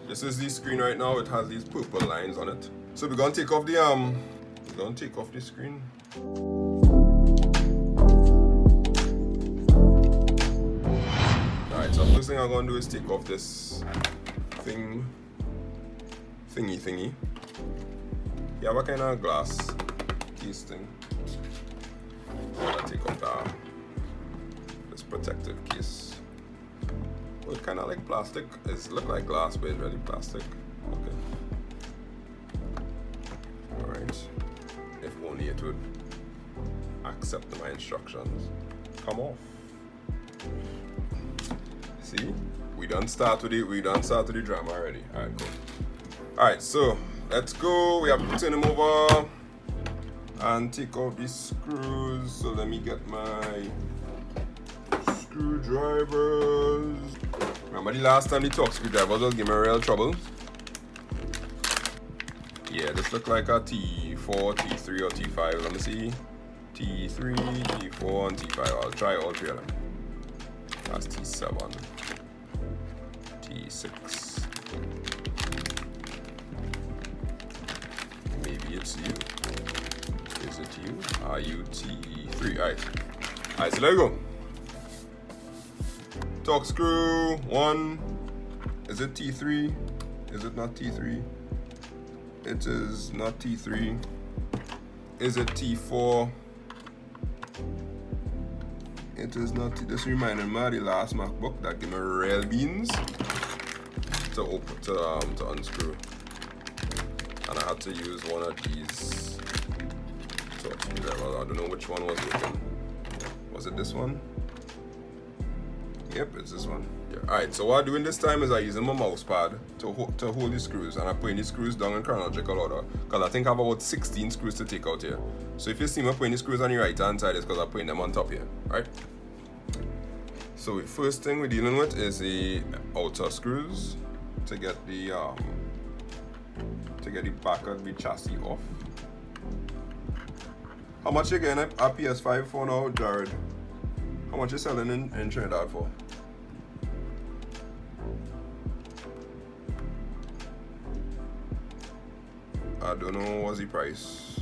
This is the screen right now. It has these purple lines on it. So we're gonna take off the screen. Alright, so first thing I'm gonna do is take off this thingy. You have a kind of glass case thing. I'm gonna take off this protective case. Well, it's kind of like plastic. It looks like glass, but it's really plastic. Okay. Alright. If only it would accept my instructions. Come off. See? We done start with the drama already. Alright, cool. Alright, so let's go. We have to turn them over and take off these screws. So let me get my screwdrivers. Remember the last time the torque screwdrivers was giving me real trouble? Yeah, this look like a T4, T3 or T5. Let me see. T3, T4 and T5. I'll try all three of them. That's T7. T6. Maybe it's you. Is it you? Are you T3? Alright, so there we go. Torque screw 1. Is it T3? Is it not T3? It is not T3. Is it T4? It is not. This reminded me of the last MacBook that gave me real beans to unscrew, and I had to use one of these torque screwdrivers. I don't know which one was working. Was it this one? Yep, it's this one. Yeah. Alright, so what I'm doing this time is I'm using my mouse pad to hold the screws, and I'm putting the screws down in chronological order because I think I have about 16 screws to take out here. So if you see me putting the screws on the right hand side, it's because I'm putting them on top here. Right? So the first thing we're dealing with is the outer screws to get the back of the chassis off. How much you getting a PS5 for now, Jared? How much you selling in Trinidad for? I don't know what's the price.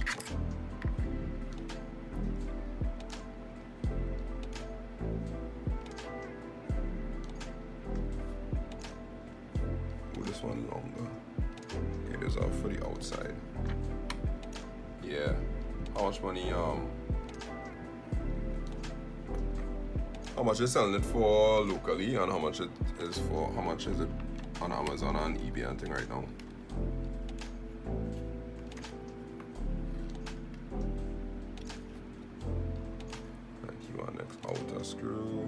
Oh, this one longer. Okay, these are for the outside. Yeah. How much money? How much is selling it for locally, and how much is it on Amazon and eBay and thing right now? You are next outer screw.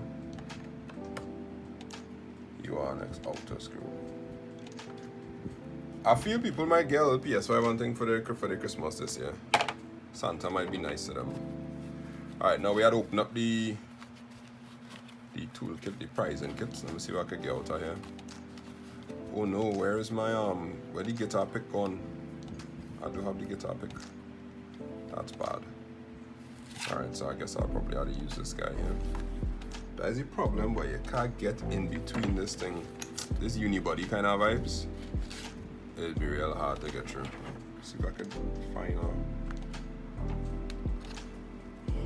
You are next outer screw. I feel people might get a little PS5 and thing for the Christmas this year. Santa might be nice to them. Alright, now we had to open up the toolkit, the pricing kits. Let me see what I can get out of here. Oh no, where is my where the guitar pick gone? I do have the guitar pick. That's bad. Alright, so I guess I'll probably have to use this guy here. That's the problem where you can't get in between this thing. This unibody kind of vibes. It'd be real hard to get through. See if I could find out.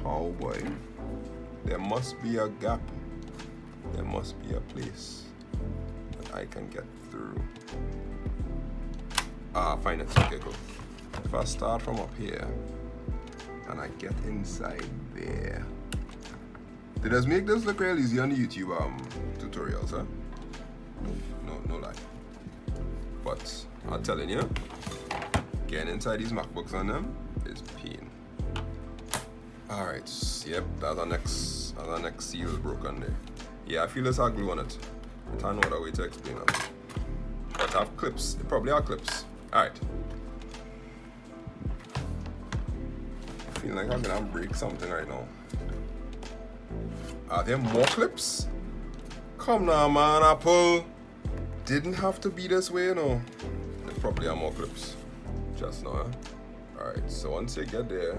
Oh boy. There must be a gap. There must be a place that I can get through. Find it. Okay, cool. If I start from up here and I get inside there. They just make this look real easy on the YouTube tutorials, huh? No lie. But I'm telling you, getting inside these MacBooks on them is pain. Alright, yep, that's our next seal broken there. Yeah, I feel there's a glue on it. I don't know other way to explain it. But I have clips. They probably are clips. Alright. I feel like I'm gonna break something right now. Are there more clips? Come now, man, Apple. Didn't have to be this way, you know. There probably are more clips. Just now, huh? Alright, so once you get there,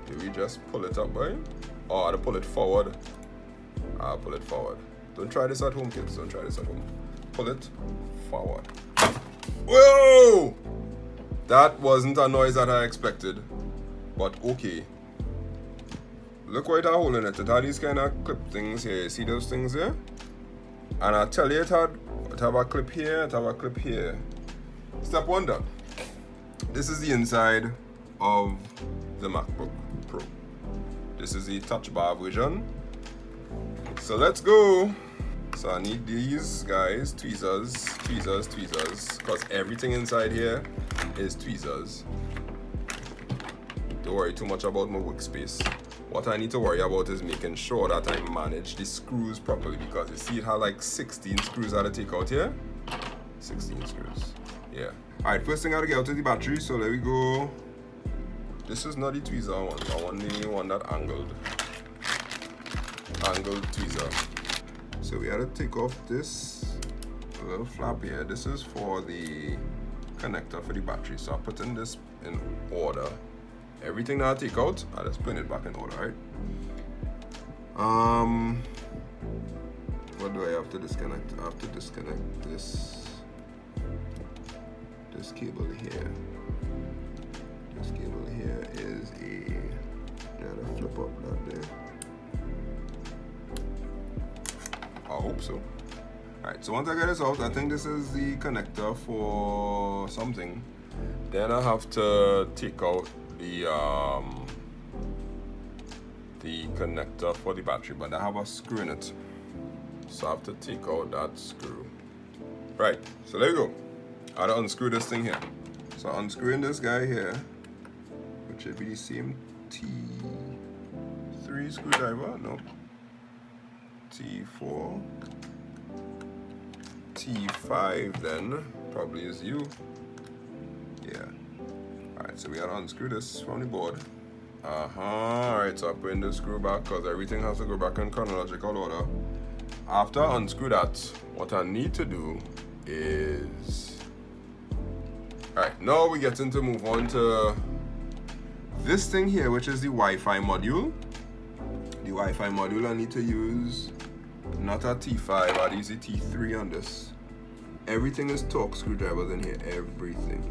do we just pull it up, boy? Or I'll pull it forward. I'll pull it forward. Don't try this at home, kids. Don't try this at home. Pull it forward. Whoa! That wasn't a noise that I expected, but okay. Look why it's holding it. It had these kind of clip things here. You see those things there? And I tell you, it have a clip here, it have a clip here. Step one done. This is the inside of the MacBook Pro. This is the touch bar version. So let's go. So I need these guys, tweezers, because everything inside here is tweezers. Don't worry too much about my workspace. What I need to worry about is making sure that I manage the screws properly, because you see it has like 16 screws I have to take out here. 16 screws, yeah. Alright, first thing I gotta get out is the battery, so there we go. This is not the tweezer I want. I want the one that angled tweezer. So we gotta take off this little flap here. This is for the connector for the battery. So I'm putting this in order. Everything that I take out, I just put it back in order, right? What do I have to disconnect? I have to disconnect this cable here. This cable here is gotta flip up that there. I hope so. Alright, so once I get this out, I think this is the connector for something. Then I have to take out the connector for the battery, but I have a screw in it, so I have to take out that screw. Right, so there you go. I have to unscrew this thing here. So unscrewing this guy here, which should be the same T3 screwdriver, no, T4, T5 then, probably is you, yeah. Alright, so we gotta unscrew this from the board. Alright, so I put in the screw back because everything has to go back in chronological order. After I unscrew that, what I need to do is... Alright, now we get into move on to this thing here, which is the Wi-Fi module. The Wi-Fi module I need to use not a T5, I'd use a T3 on this. Everything is Torx screwdrivers in here, everything.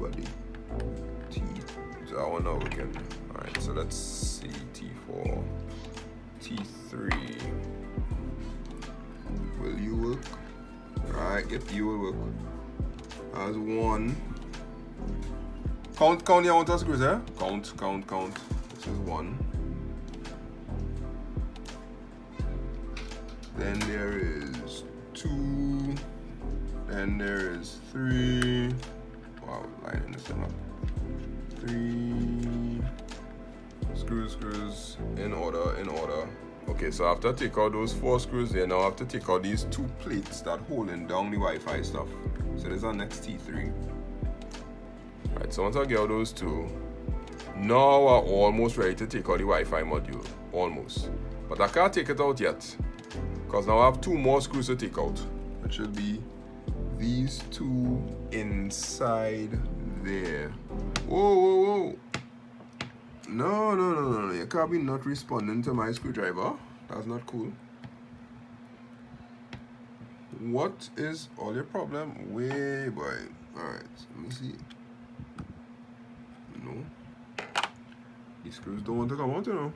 Buddy. T. So I want to know again. Alright, so let's see. T4. T3. Will you work? Alright, yep, you will work. As one. Count the amount of screws there. Count. This is one. Then there is two. Then there is three. Wow, lining this thing up. Three screws in order. Okay, so after I take out those 4 screws there, now I have to take out these 2 plates that holding down the Wi-Fi stuff. So this is our next T3. Alright, so once I get out those 2, now we're almost ready to take out the Wi-Fi module. Almost. But I can't take it out yet, because now I have 2 more screws to take out. It should be these 2 inside there. Whoa. No. You can't be not responding to my screwdriver. That's not cool. What is all your problem? Way boy. Alright, let me see. No. These screws don't want to come out, you know.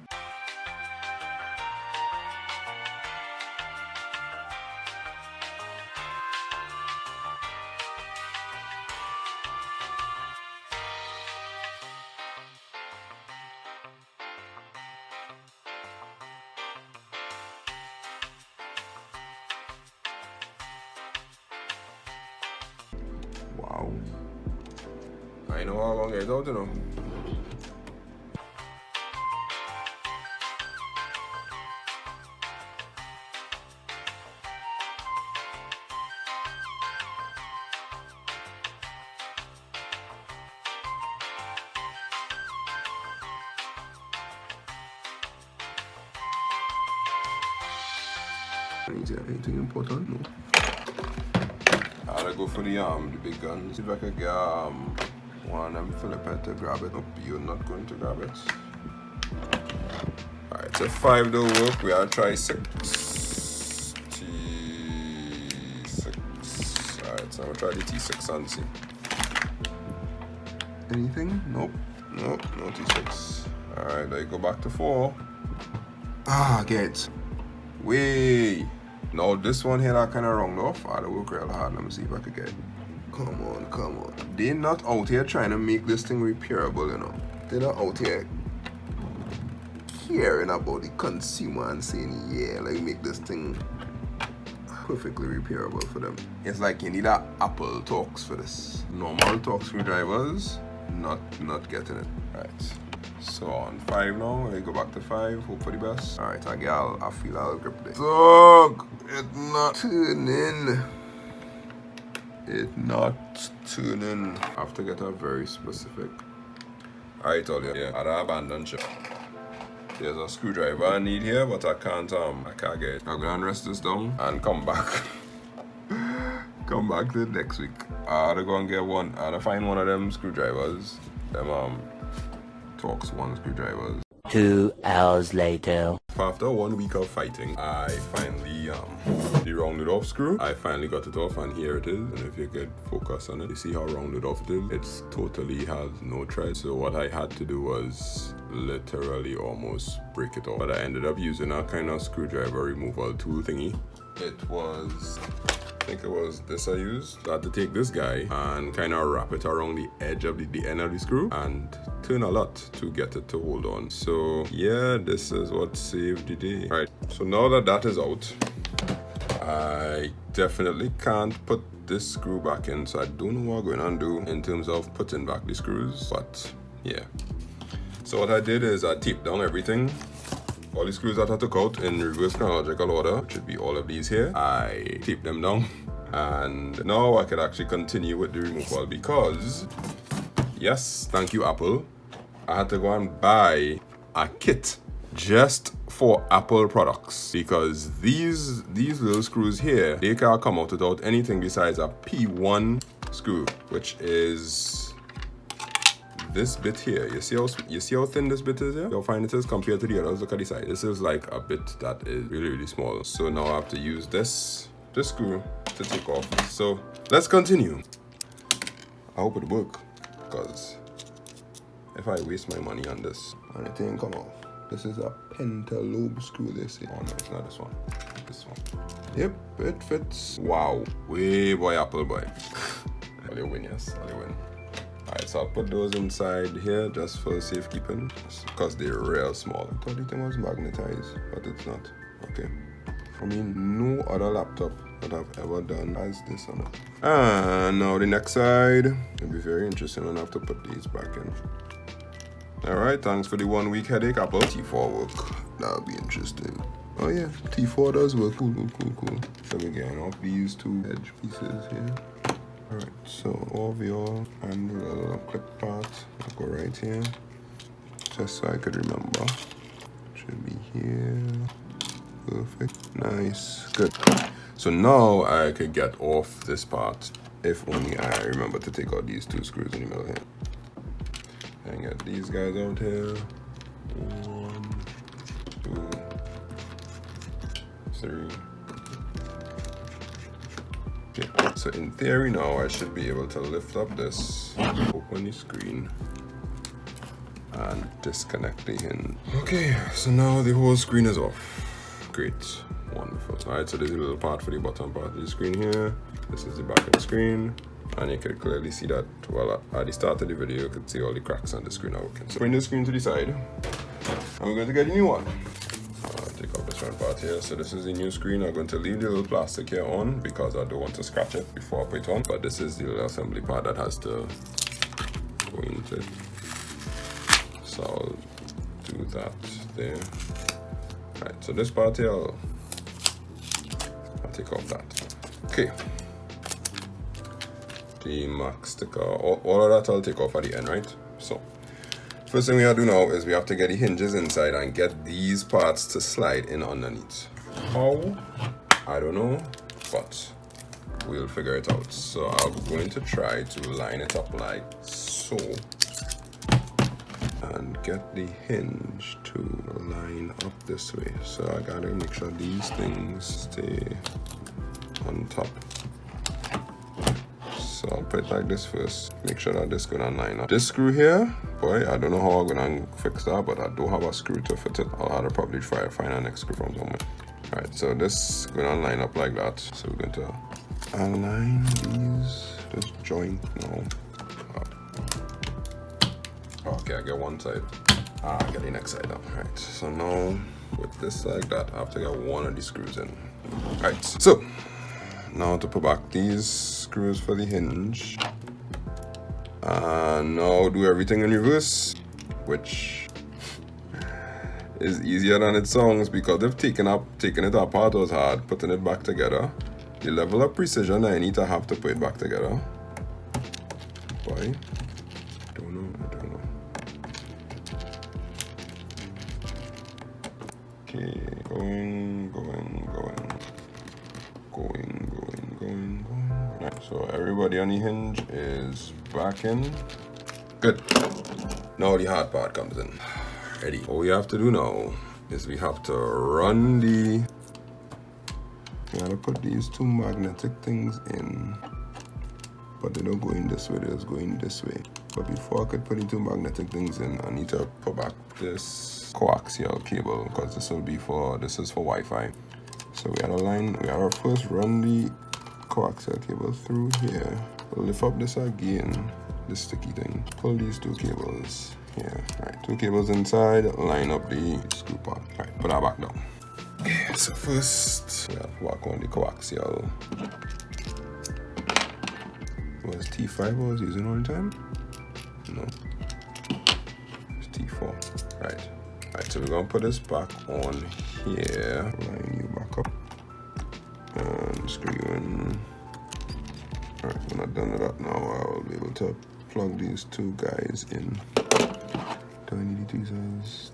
Wow. I know how long it's out, you know. Anything important? No. I'll go for the big gun. See if I could get one of Philip to grab it. Nope, you're not going to grab it. Alright, so 5 don't work. We are try 6. T6. Alright, so I'm gonna try the T6 and see. Anything? Nope. Nope, no T6. Alright, I go back to 4. Ah, get. Way. Now this one here that kind of round off. I had to work real hard. Let me see if I could get it. Come on, come on. They're not out here trying to make this thing repairable, you know. They're not out here caring about the consumer and saying, yeah, like make this thing perfectly repairable for them. It's like you need a Apple Torx for this. Normal Torx screwdrivers, not getting it. Right. So on 5 now, I go back to 5, hope for the best. Alright, I feel I'll grip this. Dog! It's not turning. It's not tuning. I have to get a very specific. I told you, yeah, I'd abandon ship. There's a screwdriver I need here, but I can't get it. I'm gonna rest this down and come back. Come back to next week. I had to go and get one. I had to find one of them screwdrivers. Them Torx 1 screwdrivers. 2 hours later. After 1 week of fighting, I finally rounded off screw. I finally got it off, and here it is. And if you could focus on it, you see how rounded off it is. It's totally has no thread. So what I had to do was literally almost break it off. But I ended up using a kind of screwdriver removal tool thingy. It was, I think it was this I used. I had to take this guy and kind of wrap it around the edge of the end of the screw and turn a lot to get it to hold on. So yeah, this is what saved the day. Right, so now that that is out, I definitely can't put this screw back in, so I don't know what I'm going to do in terms of putting back the screws, but yeah. So what I did is I taped down everything. All the screws that I took out in reverse chronological order, which should be all of these here, I taped them down. And now I could actually continue with the removal because, yes, thank you Apple, I had to go and buy a kit just for Apple products, because these little screws here, they can't come out without anything besides a P1 screw, which is this bit here. You see how thin this bit is here? You'll find it is compared to the others. Look at the side. This is like a bit that is really small. So now I have to use this screw to take off. So let's continue. I hope it works, because if I waste my money on this and it ain't come off. This is a pentalobe screw, they say. Oh no, it's not this one. This one. Yep, it fits. Wow. Way boy, Apple boy. All you win, yes. All you win. Alright, so I'll put those inside here just for safekeeping, because they're real small. I thought the thing was magnetized, but it's not. Okay. I mean, no other laptop that I've ever done has this on it. And now the next side. It'll be very interesting when I have to put these back in. Alright, thanks for the 1 week headache, Apple. T4 work. That'll be interesting. Oh yeah, T4 does work. Cool. So we're getting off these 2 edge pieces here. Alright, so over your and the little clip part, I'll go right here, just so I could remember. Should be here. Perfect. Nice. Good. So now I could get off this part, if only I remember to take out these 2 screws in the middle here. And get these guys out here. 1, 2, 3. Okay, so in theory now I should be able to lift up this, open the screen, and disconnect the hinge. Okay, so now the whole screen is off. Great, wonderful. Alright, so there's a little part for the bottom part of the screen here. This is the back of the screen, and you can clearly see that, well, at the start of the video you could see all the cracks on the screen are working. So bring the screen to the side, and we're going to get a new one. Take off this front part here. So this is the new screen. I'm going to leave the little plastic here on because I don't want to scratch it before I put it on. But this is the little assembly part that has to go into it. So I'll do that there. Right, so this part here, I'll take off that. Okay. The Mac sticker, all of that I'll take off at the end, right? So first thing we have to do now is we have to get the hinges inside and get these parts to slide in underneath. How? I don't know, but we'll figure it out. So I'm going to try to line it up like so and get the hinge to line up this way. So I gotta make sure these things stay on top. So I'll put it like this first. Make sure that this gonna line up. This screw here, boy, I don't know how I'm gonna fix that, but I do have a screw to fit it. I'll have to probably try to find an next screw from somewhere. Alright, so this gonna line up like that. So we're going to align this joint now. Okay, I get one side. I get the next side up. Alright, so now with this like that, I have to get one of these screws in. Alright, so now to put back these screws for the hinge. And now do everything in reverse, which is easier than it sounds, because if taking it apart was hard, putting it back together, the level of precision I need to have to put it back together, boy, I don't know. Okay, going. Right, so everybody on the hinge is back in. Good. Now the hard part comes in. Ready. What we have to do now is we have to run we gotta put these two magnetic things in, but they don't go in this way, they're just going this way. But before I could put the two magnetic things in, I need to put back this coaxial cable, because this is for Wi-Fi. So we gotta first run the coaxial cable through here. We'll lift up this again, this sticky thing. Pull these two cables here. Alright, two cables inside, line up the screw part. Alright, put that back down. Okay, so first we have to work on the coaxial. Was T5 I was using all the time? No. It's T4. Right. Alright, so we're gonna put this back on here. Line you back up. And screw you in. Alright, when I'm done with that now, I'll be able to plug these two guys in. Do I need tweezers?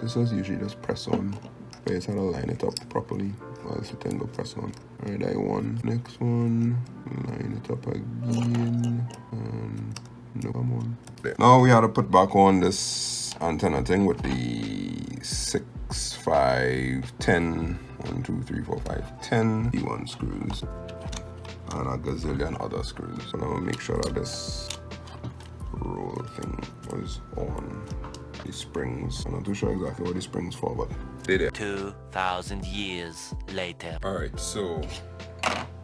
This is usually just press on. But it's how to line it up properly, or else it can go press on. Alright, I won. Next one, line it up again, and no, come on. There. Now we have to put back on this antenna thing with the 6, 5, 10, 1, 2, 3, 4, 5, 10 D1 screws, and a gazillion other screws. So I'm gonna make sure that this roll thing was on the springs. I'm not too sure exactly what the springs for, but they did. 2,000 years later. Alright, so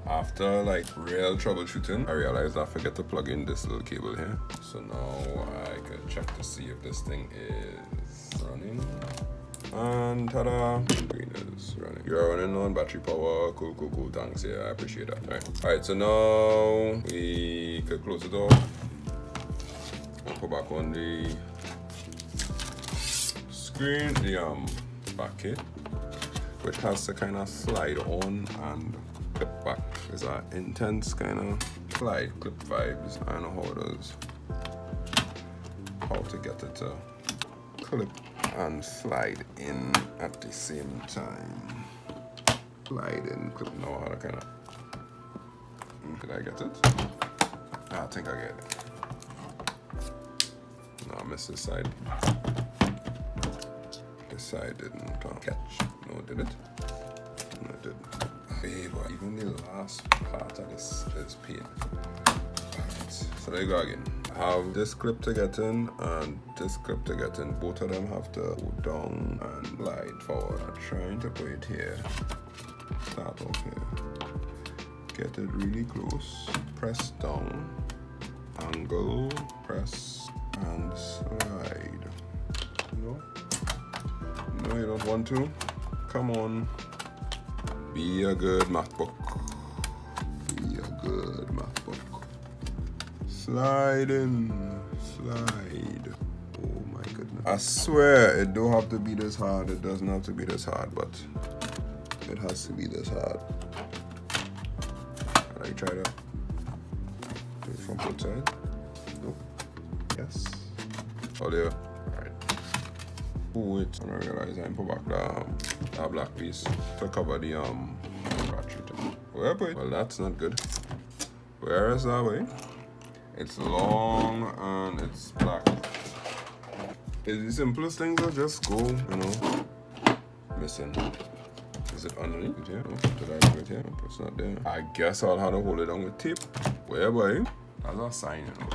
after like real troubleshooting, I realized I forget to plug in this little cable here. So now I can check to see if this thing is running. And ta-da! Green is running. You're running on battery power. Cool. Thanks. Yeah, I appreciate that. Alright, so now we could close it off. Put back on the screen, the back, which has to kind of slide on and clip back. It's an intense kind of slide clip vibes. I don't know how it is. How to get it to clip and slide in at the same time. Slide in, clip. No, how to kind of. Did I get it? I think I get it. No, I missed this side. This side didn't catch. No, did it? No, it didn't. Hey, boy, even the last part of this is pain. Alright, so there you go again. I have this clip to get in and this clip to get in. Both of them have to go down and glide forward. I'm trying to put it here. Start off here. Get it really close. Press down. Angle. Press. And slide. No, you don't want to. Come on. Be a good Macbook. Be a good Macbook. Slide in. Slide. Oh my goodness. I swear it don't have to be this hard. It doesn't have to be this hard, but it has to be this hard. And I try to do it from both sides. Nope. Yes. Oh, there. Alright. Wait. And I realize I put back the black piece to cover the battery thing. Well, that's not good. Where is that way? It's long and it's black. It's the simplest thing to just go, missing. Is it underneath it here? No, did I put it here? Nope, it's not there. I guess I'll have to hold it down with tape. Whereby, as a sign, you know.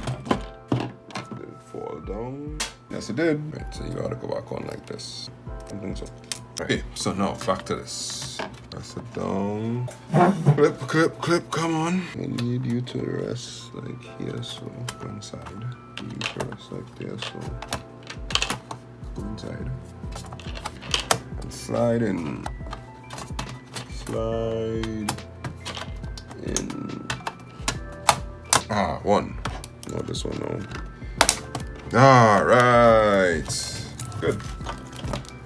Did it fall down? Yes, it did. Right, so you gotta go back on like this. I think so. Okay, so now back to this. Press it down. Clip, clip, clip, come on. I need you to rest like here, so one side. You to rest like there, so one side. And slide in. Slide in. Ah, one. No, this one, no. Alright. Good.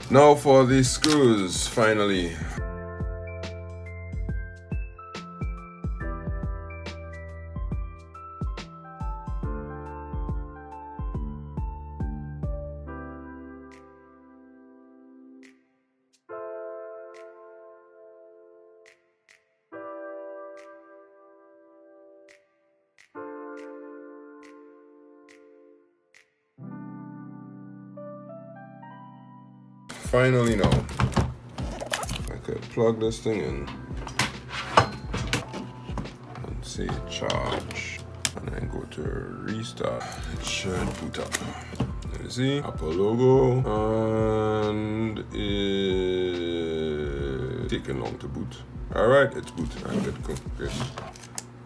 Now for the screws, finally. Finally now, I could plug this thing in and say charge, and then go to restart. It should boot up. You see, Apple logo, and it's taking long to boot. Alright, it's boot. Alright, good, cool, great.